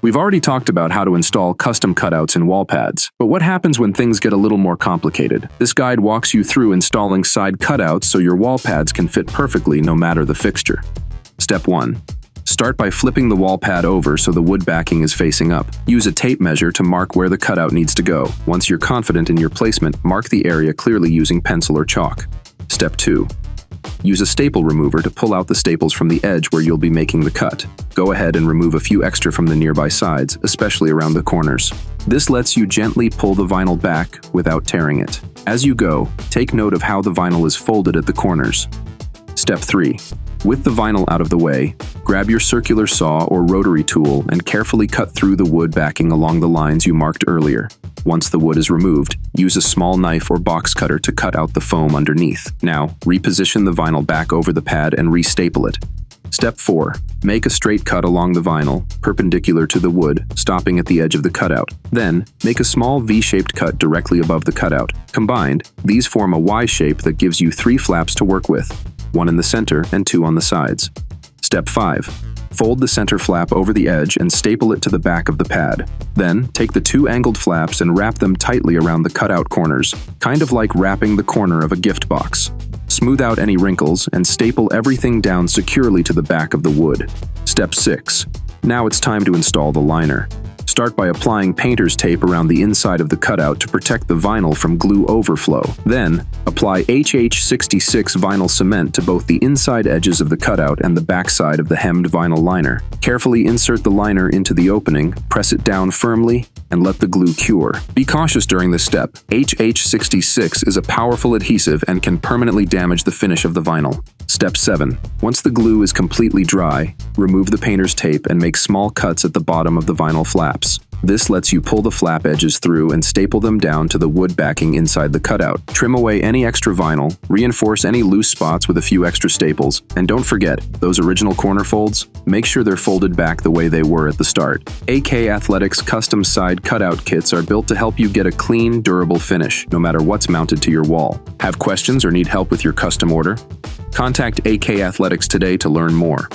We've already talked about how to install custom cutouts in wall pads, but what happens when things get a little more complicated? This guide walks you through installing side cutouts so your wall pads can fit perfectly no matter the fixture. Step 1. Start by flipping the wall pad over so the wood backing is facing up. Use a tape measure to mark where the cutout needs to go. Once you're confident in your placement, mark the area clearly using pencil or chalk. Step 2. Use a staple remover to pull out the staples from the edge where you'll be making the cut. Go ahead and remove a few extra from the nearby sides, especially around the corners. This lets you gently pull the vinyl back without tearing it. As you go, take note of how the vinyl is folded at the corners. Step 3. With the vinyl out of the way, grab your circular saw or rotary tool and carefully cut through the wood backing along the lines you marked earlier. Once the wood is removed, use a small knife or box cutter to cut out the foam underneath. Now, reposition the vinyl back over the pad and restaple it. Step 4. Make a straight cut along the vinyl, perpendicular to the wood, stopping at the edge of the cutout. Then, make a small V-shaped cut directly above the cutout. Combined, these form a Y shape that gives you 3 flaps to work with, 1 in the center and 2 on the sides. Step 5. Fold the center flap over the edge and staple it to the back of the pad. Then, take the 2 angled flaps and wrap them tightly around the cutout corners, kind of like wrapping the corner of a gift box. Smooth out any wrinkles and staple everything down securely to the back of the wood. Step 6. Now it's time to install the liner. Start by applying painter's tape around the inside of the cutout to protect the vinyl from glue overflow. Then, apply HH66 vinyl cement to both the inside edges of the cutout and the backside of the hemmed vinyl liner. Carefully insert the liner into the opening, press it down firmly, and let the glue cure. Be cautious during this step. HH66 is a powerful adhesive and can permanently damage the finish of the vinyl. Step 7. Once the glue is completely dry, remove the painter's tape and make small cuts at the bottom of the vinyl flaps. This lets you pull the flap edges through and staple them down to the wood backing inside the cutout. Trim away any extra vinyl, reinforce any loose spots with a few extra staples, and don't forget, those original corner folds, make sure they're folded back the way they were at the start. AK Athletics custom side cutout kits are built to help you get a clean, durable finish, no matter what's mounted to your wall. Have questions or need help with your custom order? Contact AK Athletics today to learn more.